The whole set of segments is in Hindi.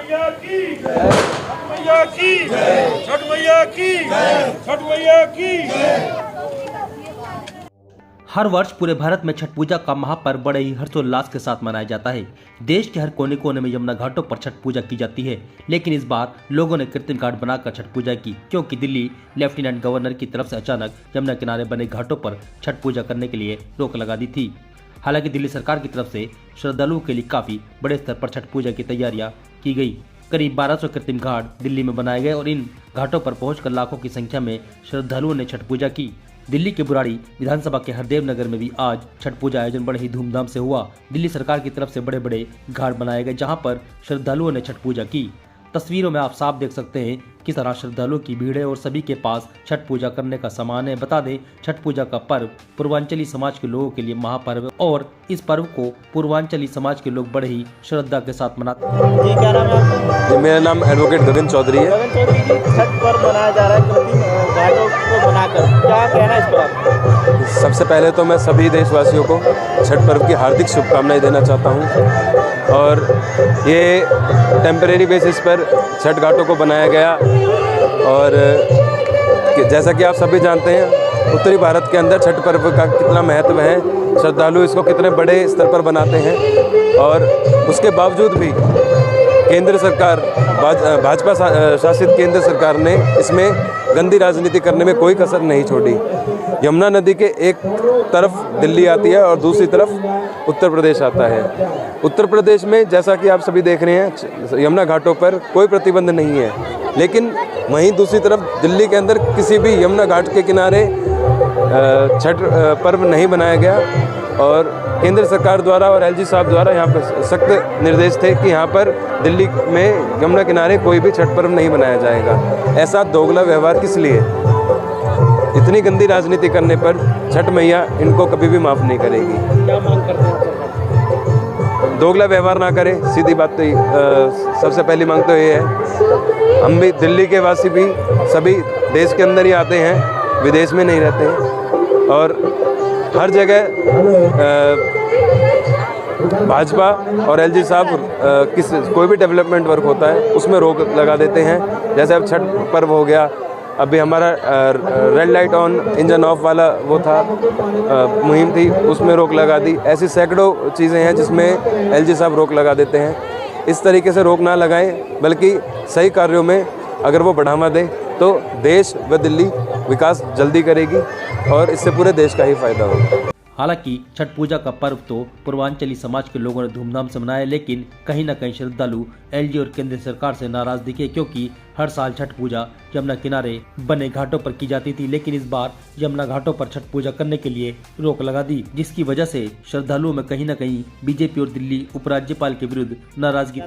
मैया की जय, छठ मैया की जय, छठ मैया की जय, छठ मैया की जय। हर वर्ष पूरे भारत में छठ पूजा का महापर्व बड़े ही हर्षोल्लास के साथ मनाया जाता है। देश के हर कोने कोने में यमुना घाटों पर छठ पूजा की जाती है, लेकिन इस बार लोगों ने कृत्रिम घाट बनाकर छठ पूजा की, क्योंकि दिल्ली लेफ्टिनेंट गवर्नर की तरफ से अचानक यमुना किनारे बने घाटों पर छठ पूजा करने के लिए रोक लगा दी थी। हालांकि दिल्ली सरकार की तरफ से श्रद्धालुओं के लिए काफी बड़े स्तर पर छठ पूजा की तैयारियां की गई। करीब 1200 कृत्रिम घाट दिल्ली में बनाए गए और इन घाटों पर पहुंचकर लाखों की संख्या में श्रद्धालुओं ने छठ पूजा की। दिल्ली के बुराड़ी विधानसभा के हरदेव नगर में भी आज छठ पूजा आयोजन बड़े ही धूमधाम से हुआ। दिल्ली सरकार की तरफ से बड़े बड़े घाट बनाए गए, जहां पर श्रद्धालुओं ने छठ पूजा की। तस्वीरों में आप साफ देख सकते हैं किस तरह श्रद्धालुओं की भीड़ है और सभी के पास छठ पूजा करने का सामान है। बता दें, छठ पूजा का पर्व पूर्वांचली समाज के लोगों के लिए महापर्व है और इस पर्व को पूर्वांचली समाज के लोग बड़े ही श्रद्धा के साथ मनाते हैं। जी, क्या नाम है आपका? मेरा नाम एडवोकेट गगन चौधरी है। गगन चौधरी जी, छठ पर्व मनाया जा रहा है कृत्रिम घाटों को बनाकर, क्या कहना है इस पर? सबसे पहले तो मैं सभी देशवासियों को छठ पर्व की हार्दिक शुभकामनाएं देना चाहता हूं। और ये टेम्परेरी बेसिस पर छठ घाटों को बनाया गया और जैसा कि आप सभी जानते हैं, उत्तरी भारत के अंदर छठ पर्व का कितना महत्व है, श्रद्धालु इसको कितने बड़े स्तर पर बनाते हैं। और उसके बावजूद भी केंद्र सरकार, भाजपा शासित केंद्र सरकार ने इसमें गंदी राजनीति करने में कोई कसर नहीं छोड़ी। यमुना नदी के एक तरफ दिल्ली आती है और दूसरी तरफ उत्तर प्रदेश आता है। उत्तर प्रदेश में जैसा कि आप सभी देख रहे हैं, यमुना घाटों पर कोई प्रतिबंध नहीं है, लेकिन वहीं दूसरी तरफ दिल्ली के अंदर किसी भी यमुना घाट के किनारे छठ पर्व नहीं बनाया गया। और केंद्र सरकार द्वारा और एलजी साहब द्वारा यहाँ पर सख्त निर्देश थे कि यहाँ पर दिल्ली में यमुना किनारे कोई भी छठ पर्व नहीं बनाया जाएगा। ऐसा दोगला व्यवहार किस लिए? इतनी गंदी राजनीति करने पर छठ मैया इनको कभी भी माफ़ नहीं करेगी। क्या मांग करते हैं? दोगला व्यवहार ना करें, सीधी बात तो सबसे पहली मांग तो ये है। हम भी दिल्ली के वासी भी सभी देश के अंदर ही आते हैं, विदेश में नहीं रहते हैं। और हर जगह भाजपा और एलजी साहब कोई भी डेवलपमेंट वर्क होता है उसमें रोक लगा देते हैं। जैसे अब छठ पर्व हो गया, अभी हमारा red light on engine of वाला वो था, मुहिम थी, उसमें रोक लगा दी। ऐसी सैकड़ों चीज़ें हैं जिसमें एलजी साहब रोक लगा देते हैं। इस तरीके से रोक ना लगाएं, बल्कि सही कार्यों में अगर वो बढ़ावा दें तो देश व दिल्ली विकास जल्दी करेगी और इससे पूरे देश का ही फायदा होगा। हालांकि छठ पूजा का पर्व तो पूर्वांचली समाज के लोगों ने धूमधाम से मनाया, लेकिन कहीं न कहीं श्रद्धालु एलजी और केंद्र सरकार से नाराज दिखे, क्योंकि हर साल छठ पूजा यमुना किनारे बने घाटों पर की जाती थी, लेकिन इस बार यमुना घाटों पर छठ पूजा करने के लिए रोक लगा दी, जिसकी वजह से श्रद्धालुओं में कहीं न कहीं बीजेपी और दिल्ली उपराज्यपाल के विरुद्ध नाराजगी।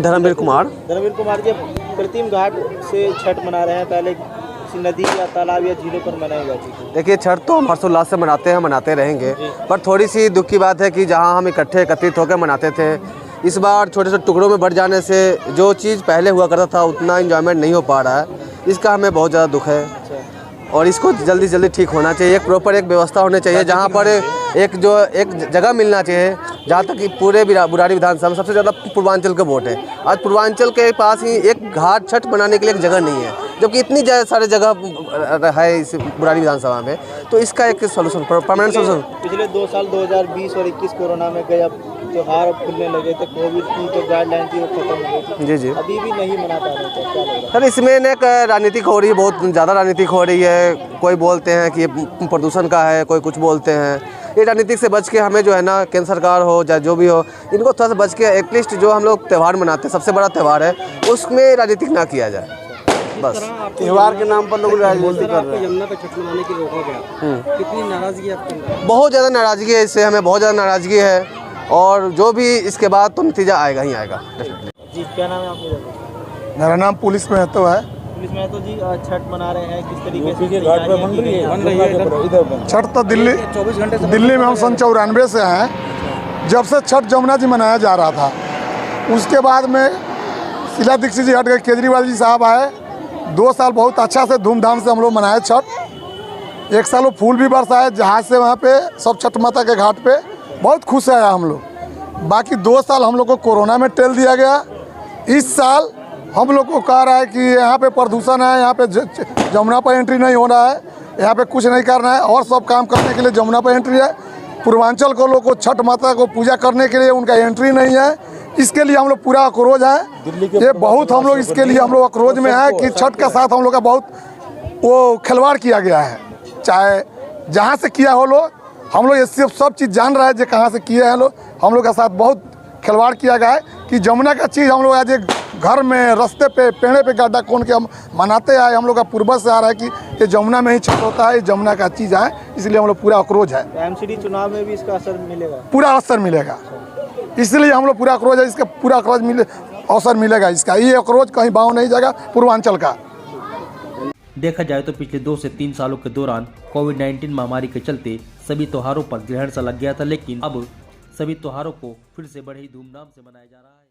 धर्मवीर कुमार। धर्मवीर कुमार जी, कृत्रिम घाट से छठ मना रहे हैं, पहले नदी या तालाब या झीलों पर मनाई जाती थी। देखिए, छठ तो हम हर्षोल्लास से मनाते हैं, मनाते रहेंगे, पर थोड़ी सी दुख की बात है कि जहां हम एकत्रित होकर मनाते थे, इस बार छोटे छोटे टुकड़ों में बढ़ जाने से जो चीज़ पहले हुआ करता था उतना एंजॉयमेंट नहीं हो पा रहा है। इसका हमें बहुत ज़्यादा दुख है और इसको जल्दी से जल्दी ठीक होना चाहिए। एक प्रॉपर एक व्यवस्था होनी चाहिए जहाँ पर एक जगह मिलना चाहिए। जहाँ तक कि पूरे बुराड़ी विधानसभा में सबसे ज़्यादा पूर्वांचल का वोट है। आज पूर्वांचल के पास ही एक घाट छठ बनाने के लिए एक जगह नहीं है, जबकि इतनी सारे जगह है इस बुराड़ी विधानसभा में। तो इसका एक सोल्यूशन, परमानेंट सोल्यूशन। पिछले 2 साल 2020 और 21 कोरोना में गए, अब त्योहार खुलने लगे थे, कोविड की जो गाइडलाइन थी वो खत्म हो गई थी। जी, अभी भी नहीं मना पा रहे थे, क्या लग रहा है? सर, इसमें एक राजनीतिक हो रही है, बहुत ज़्यादा राजनीतिक हो रही है। कोई बोलते हैं कि ये प्रदूषण का है, कोई कुछ बोलते हैं। ये राजनीतिक से बच के हमें जो है ना, केंद्र सरकार हो चाहे जो भी हो, इनको थोड़ा सा बच के एटलीस्ट जो हम लोग त्यौहार मनाते हैं, सबसे बड़ा त्यौहार है, उसमें राजनीतिक ना किया जाए। बस त्योहार के नाम पर लोग राजनीति कर रहे हैं। यमुना पे छठ मनाने की रोका गया, कितनी नाराजगी आपको? बहुत ज़्यादा नाराज़गी है, इससे हमें बहुत ज़्यादा नाराज़गी है और जो भी इसके बाद तो नतीजा आएगा ही आएगा। जी, क्या नाम है आपका? मेरा नाम पुलिस महतो है। पुलिस महतो जी, छठ मना रहे हैं, किस तरीके से? छठ तो दिल्ली में हम सन 94 से हैं। जब से छठ यमुना जी मनाया जा रहा था, उसके बाद में शीला दीक्षित जी हट गए, केजरीवाल जी साहब आए। 2 साल बहुत अच्छा से धूमधाम से हम लोग मनाए छठ। 1 साल वो फूल भी बरसाए जहाज से, वहाँ पे सब छठ माता के घाट पे बहुत खुश है हम लोग। बाकी 2 साल हम लोग को कोरोना में टेल दिया गया इस साल हम लोग को कह रहा है कि यहाँ पे प्रदूषण है, यहाँ पे जमुना पर एंट्री नहीं होना है, यहाँ पे कुछ नहीं करना है और सब काम करने के लिए जमुना पर एंट्री है। पूर्वांचल को लोग को छठ माता को पूजा करने के लिए उनका एंट्री नहीं है। इसके लिए हम लोग पूरा अक्रोज है। ये बहुत हम लोग इसके लिए हम लोग अक्रोज में है कि छठ के साथ हम लोग का बहुत वो खिलवाड़ किया गया है। चाहे जहाँ से किया हो लोग, हम लोग ये सब चीज़ जान रहे हैं जो कहाँ से किए हैं लोग। हम लोग के साथ बहुत खिलवाड़ किया गया है कि जमुना का चीज़ हम लोग आज एक घर में रास्ते पे पेड़े पे गड्ढा खोद के हम मनाते आए। हम लोग का पूर्वज से आ रहा है कि ये जमुना में ही छठ होता है, ये जमुना का चीज़ है, इसलिए हम लोग पूरा अक्रोज है। एमसीडी चुनाव में भी इसका असर मिलेगा? पूरा असर मिलेगा, इसलिए हम लोग पूरा अक्रोज है। इसका पूरा अक्रोज अवसर मिलेगा इसका। ये अक्रोज कहीं बाहर नहीं जाएगा पूर्वांचल का। देखा जाए तो पिछले 2 से 3 सालों के दौरान कोविड-19 महामारी के चलते सभी त्योहारों पर ग्रहण सा लग गया था, लेकिन अब सभी त्योहारों को फिर से बड़े ही धूमधाम से मनाया जा रहा है।